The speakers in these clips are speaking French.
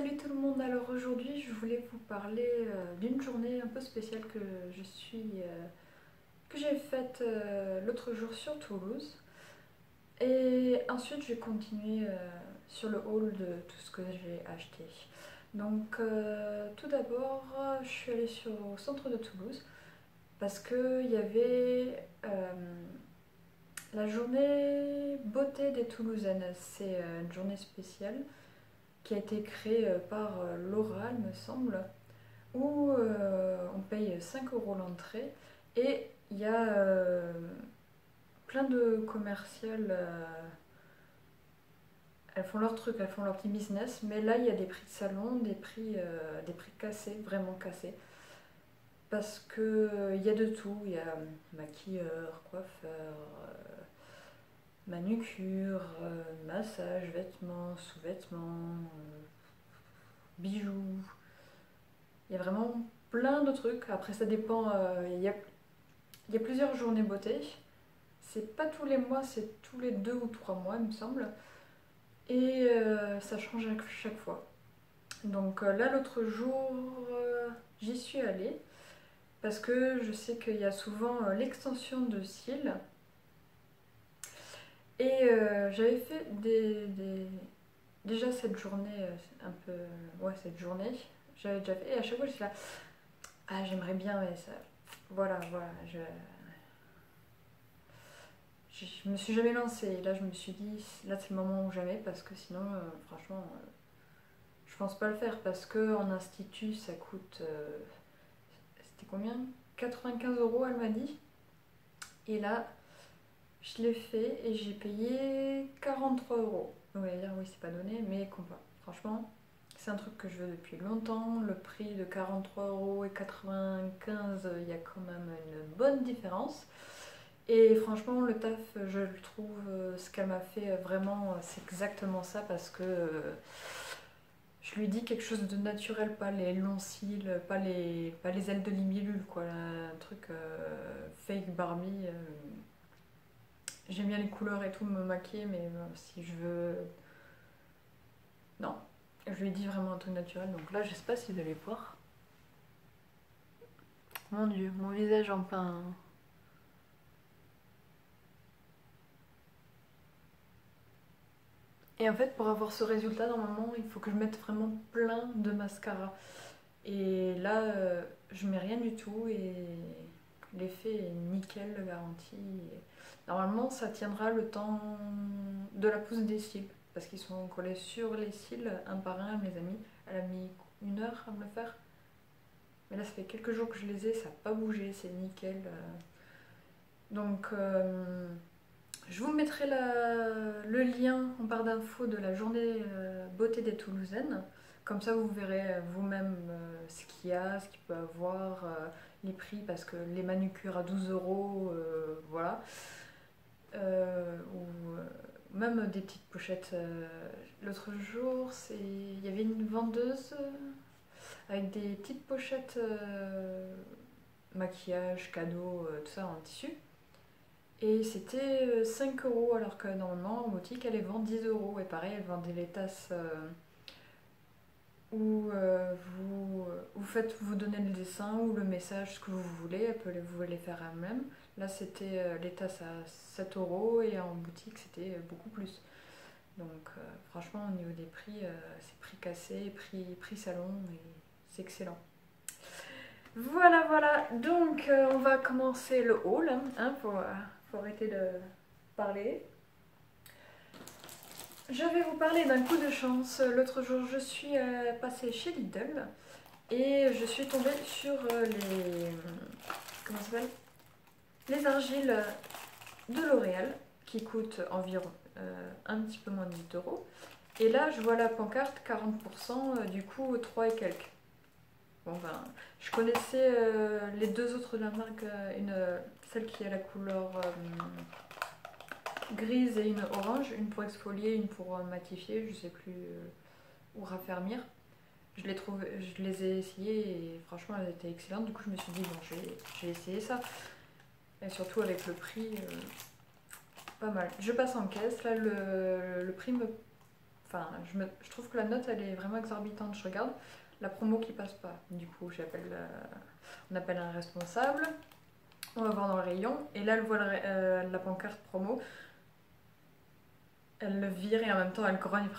Salut tout le monde, alors aujourd'hui je voulais vous parler d'une journée un peu spéciale que j'ai faite l'autre jour sur Toulouse. Et ensuite je vais continuer sur le haul de tout ce que j'ai acheté. Donc tout d'abord je suis allée au centre de Toulouse parce qu'il y avait la journée beauté des Toulousaines. C'est une journée spéciale qui a été créée par Laura, il me semble, où on paye 5 euros l'entrée et il y a plein de commerciales, elles font leur truc, elles font leur petit business, mais là il y a des prix de salon, des prix cassés, vraiment cassés. Parce que il y a de tout, il y a maquilleur, coiffeur, manucure, massage, vêtements, sous-vêtements, bijoux. Il y a vraiment plein de trucs. Après, ça dépend. Il y a plusieurs journées beauté. C'est pas tous les mois, c'est tous les 2 ou 3 mois, il me semble. Et ça change à chaque fois. Donc là, l'autre jour, j'y suis allée. Parce que je sais qu'il y a souvent l'extension de cils. Et j'avais fait déjà cette journée, un peu. Ouais, cette journée. J'avais déjà fait. Et à chaque fois, je suis là. Ah, j'aimerais bien, mais ça. Voilà. Je me suis jamais lancée. Et là, je me suis dit, là, c'est le moment ou jamais, parce que sinon, franchement, je pense pas le faire. Parce que en institut, ça coûte. C'était combien? 95 euros, elle m'a dit. Et là, je l'ai fait et j'ai payé 43 euros. Vous allez dire, oui, c'est pas donné, mais compas. Franchement, c'est un truc que je veux depuis longtemps. Le prix de 43 euros et 95, il y a quand même une bonne différence. Et franchement, le taf, je le trouve, ce qu'elle m'a fait vraiment, c'est exactement ça parce que je lui dis quelque chose de naturel, pas les longs cils, pas les ailes de libellule, quoi. Un truc fake Barbie. J'aime bien les couleurs et tout, me maquiller, mais si je veux. Non. Je lui ai dit vraiment un truc naturel, donc là, je sais pas si vous allez voir. Mon dieu, mon visage en peint. Et en fait, pour avoir ce résultat, normalement, il faut que je mette vraiment plein de mascara. Et là, je mets rien du tout et l'effet est nickel, garanti. Normalement, ça tiendra le temps de la pousse des cils parce qu'ils sont collés sur les cils un par un, mes amis. Elle a mis 1 heure à me le faire. Mais là, ça fait quelques jours que je les ai, ça n'a pas bougé, c'est nickel. Donc, je vous mettrai le lien en barre d'infos de la journée beauté des Toulousaines. Comme ça, vous verrez vous-même ce qu'il y a, ce qu'il peut avoir, les prix, parce que les manucures à 12 euros, voilà. Ou même des petites pochettes. L'autre jour, il y avait une vendeuse avec des petites pochettes maquillage, cadeaux, tout ça en tissu. Et c'était 5 euros, alors que normalement en boutique elle les vend 10 euros. Et pareil, elle vendait les tasses où vous donnez le dessin ou le message, ce que vous voulez, vous les faire elle-même. Là c'était les tasses à 7 euros et en boutique c'était beaucoup plus. Donc franchement, au niveau des prix, c'est prix cassé, prix salon, et c'est excellent. Voilà. Donc on va commencer le haul, hein, faut arrêter de parler. Je vais vous parler d'un coup de chance. L'autre jour, je suis passée chez Lidl et je suis tombée sur comment ça s'appelle, les argiles de L'Oréal qui coûtent environ un petit peu moins de 8 euros. Et là, je vois la pancarte 40%, du coup 3 et quelques. Bon ben, je connaissais les deux autres de la marque, celle qui a la couleur grise et une orange, une pour exfolier, une pour matifier, je sais plus où raffermir. Je les ai essayées et franchement elles étaient excellentes. Du coup je me suis dit bon, je vais essayer ça. Et surtout avec le prix, pas mal. Je passe en caisse, là le prix me Enfin, je trouve que la note elle est vraiment exorbitante. Je regarde la promo qui passe pas. Du coup, on appelle un responsable. On va voir dans le rayon. Et là, elle voit la pancarte promo. Elle le vire et en même temps elle grogne.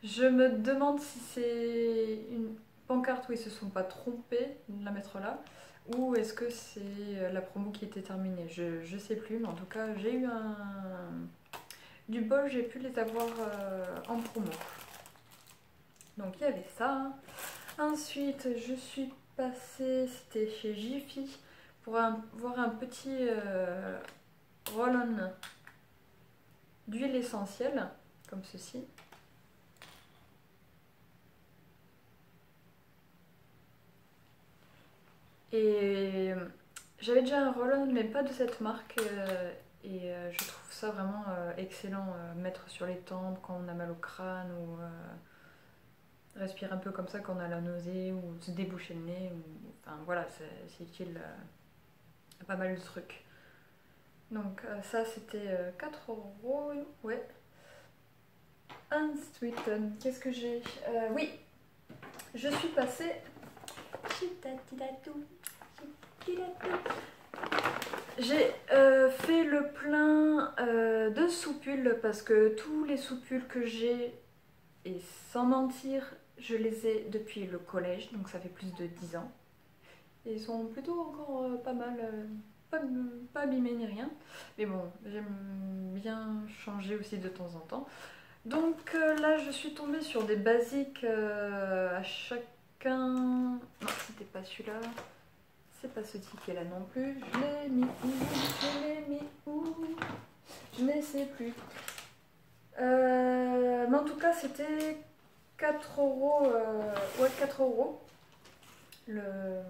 Je me demande si c'est une pancarte où ils se sont pas trompés de la mettre là. Ou est-ce que c'est la promo qui était terminée. Je sais plus, mais en tout cas, j'ai eu du bol, j'ai pu les avoir en promo. Donc il y avait ça. Ensuite, je suis passée, c'était chez Jiffy, pour voir un petit roll-on d'huile essentielle, comme ceci. Et j'avais déjà un roll-on, mais pas de cette marque. Et je trouve ça vraiment excellent, mettre sur les tempes quand on a mal au crâne ou respirer un peu comme ça quand on a la nausée ou se déboucher le nez. Enfin voilà, c'est utile à pas mal de trucs. Donc ça c'était 4 euros, ouais. Ensuite, qu'est-ce que j'ai oui, je suis passée... J'ai fait le plein de soupules parce que tous les soupules que j'ai, et sans mentir, je les ai depuis le collège, donc ça fait plus de 10 ans. Et ils sont plutôt encore pas mal, pas abîmés ni rien. Mais bon, j'aime bien changer aussi de temps en temps. Donc là, je suis tombée sur des basiques à chacun. Non, c'était pas celui-là. C'est pas ce ticket là non plus. Je l'ai mis où? Je l'ai mis où? Je ne sais plus. Mais en tout cas, c'était 4 euros. Ouais, 4 euros. Le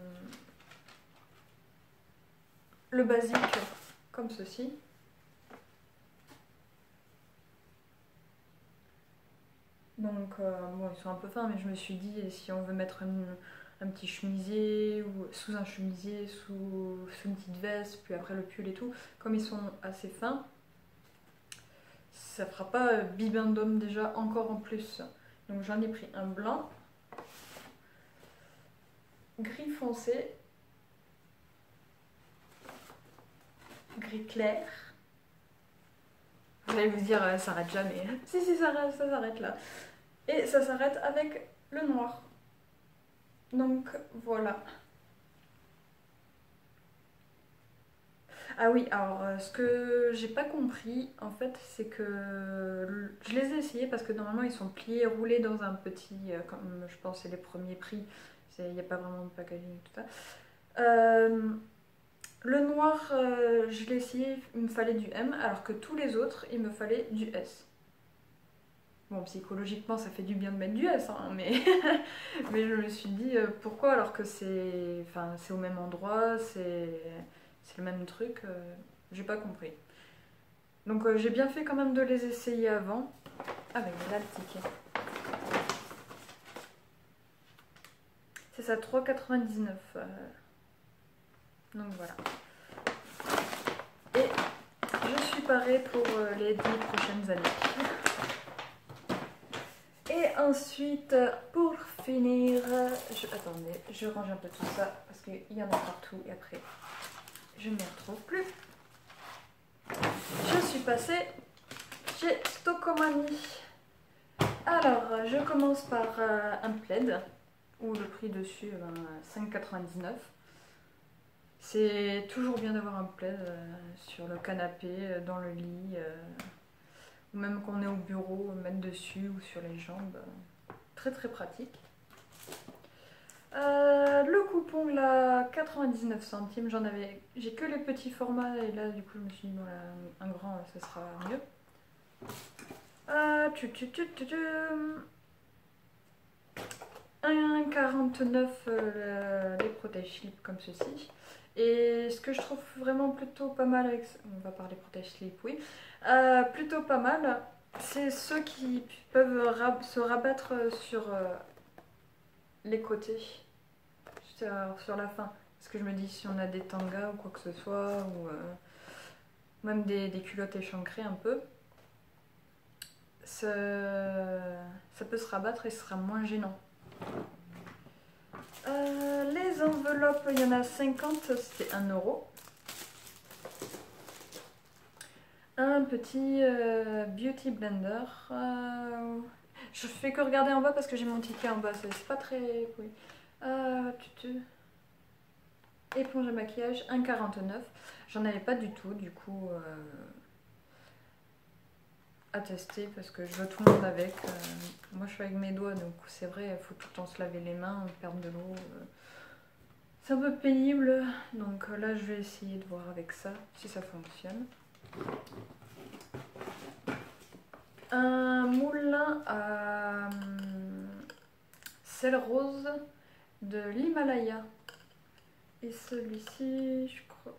basique, comme ceci. Donc, bon, ils sont un peu fins, mais je me suis dit, si on veut mettre un petit chemisier, ou sous un chemisier, sous une petite veste, puis après le pull et tout, comme ils sont assez fins, ça fera pas bibendum déjà encore en plus. Donc j'en ai pris un blanc, gris foncé, gris clair. Vous allez vous dire, ça s'arrête jamais. Si, ça s'arrête là. Et ça s'arrête avec le noir. Donc voilà. Ah oui, alors ce que j'ai pas compris en fait, c'est que je les ai essayés parce que normalement ils sont pliés et roulés dans un petit, comme je pense c'est les premiers prix, il n'y a pas vraiment de packaging tout ça. Le noir, je l'ai essayé, il me fallait du M, alors que tous les autres, il me fallait du S. Bon, psychologiquement, ça fait du bien de mettre du S, hein, mais, mais je me suis dit, pourquoi alors que c'est au même endroit, c'est le même truc, j'ai pas compris. Donc j'ai bien fait quand même de les essayer avant. Ah ben là le ticket. C'est ça, 3,99. Donc voilà. Et je suis parée pour les 10 prochaines années. Et ensuite, pour finir, attendez, je range un peu tout ça parce qu'il y en a partout et après je ne m'y retrouve plus. Je suis passée chez Stocomanie. Alors, je commence par un plaid où le prix dessus est 5,99. C'est toujours bien d'avoir un plaid sur le canapé, dans le lit, ou même quand on est au bureau, mettre dessus ou sur les jambes. Très très pratique. Le coupon là, 99 centimes, j'ai que les petits formats et là du coup je me suis dit bon là, un grand ça sera mieux. 1,49 les protège-slip comme ceci. Et ce que je trouve vraiment plutôt pas mal avec... On va parler protège-slip, oui. Plutôt pas mal, c'est ceux qui peuvent se rabattre sur les côtés, sur la fin. Parce que je me dis si on a des tangas ou quoi que ce soit, ou même des culottes échancrées un peu, ça peut se rabattre et ce sera moins gênant. Les enveloppes, il y en a 50, c'était 1 €. Un petit beauty blender. Je fais que regarder en bas parce que j'ai mon ticket en bas, c'est pas très... Oui. Éponge à maquillage, 1,49 €. J'en avais pas du tout, du coup, à tester parce que je veux tout le monde avec. Moi je suis avec mes doigts, donc c'est vrai, il faut tout le temps se laver les mains, perdre de l'eau. C'est un peu pénible, donc là je vais essayer de voir avec ça si ça fonctionne. Un moulin à sel rose de l'Himalaya. Et celui-ci, je crois...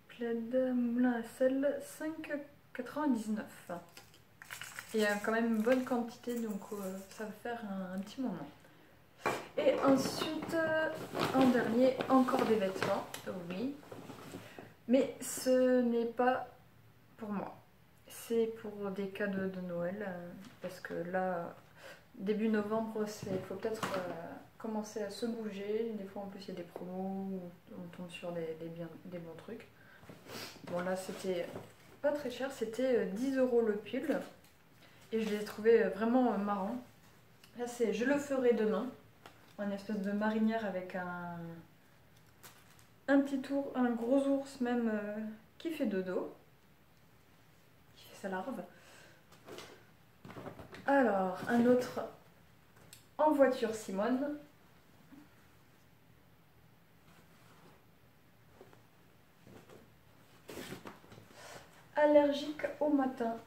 Plaid moulin à sel, 5,99 €. Et il y a quand même une bonne quantité, donc ça va faire un petit moment. Et ensuite, en dernier, encore des vêtements, oui. Mais ce n'est pas pour moi. C'est pour des cadeaux de Noël, parce que là, début novembre, il faut peut-être commencer à se bouger. Des fois, en plus, il y a des promos, où on tombe sur des bons trucs. Bon, là, c'était pas très cher, c'était 10 € le pull. Et je l'ai trouvé vraiment marrant. Là, c'est Je le ferai demain. Une espèce de marinière avec un petit tour, un gros ours même qui fait dodo. Qui fait sa larve. Alors, un autre en voiture Simone. Allergique au matin.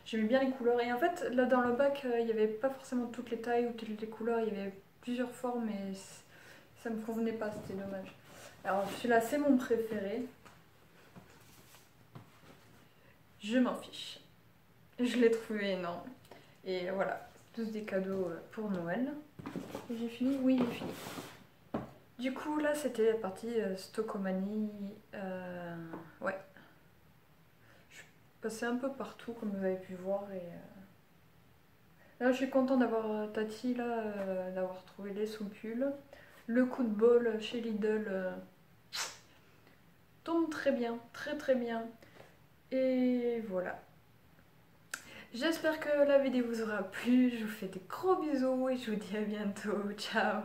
J'aimais bien les couleurs. Et en fait, là dans le bac, il n'y avait pas forcément toutes les tailles ou toutes les couleurs. Il y avait plusieurs formes et ça me convenait pas, c'était dommage. Alors celui-là, c'est mon préféré. Je m'en fiche. Je l'ai trouvé énorme. Et voilà, tous des cadeaux pour Noël. Et j'ai fini? Oui, j'ai fini. Du coup, là, c'était la partie Stockomanie. Ouais. Je suis passée un peu partout, comme vous avez pu voir. Et là, je suis contente d'avoir Tati, là, d'avoir trouvé les soupules. Le coup de bol chez Lidl tombe très bien, très très bien. Et voilà. J'espère que la vidéo vous aura plu. Je vous fais des gros bisous et je vous dis à bientôt. Ciao!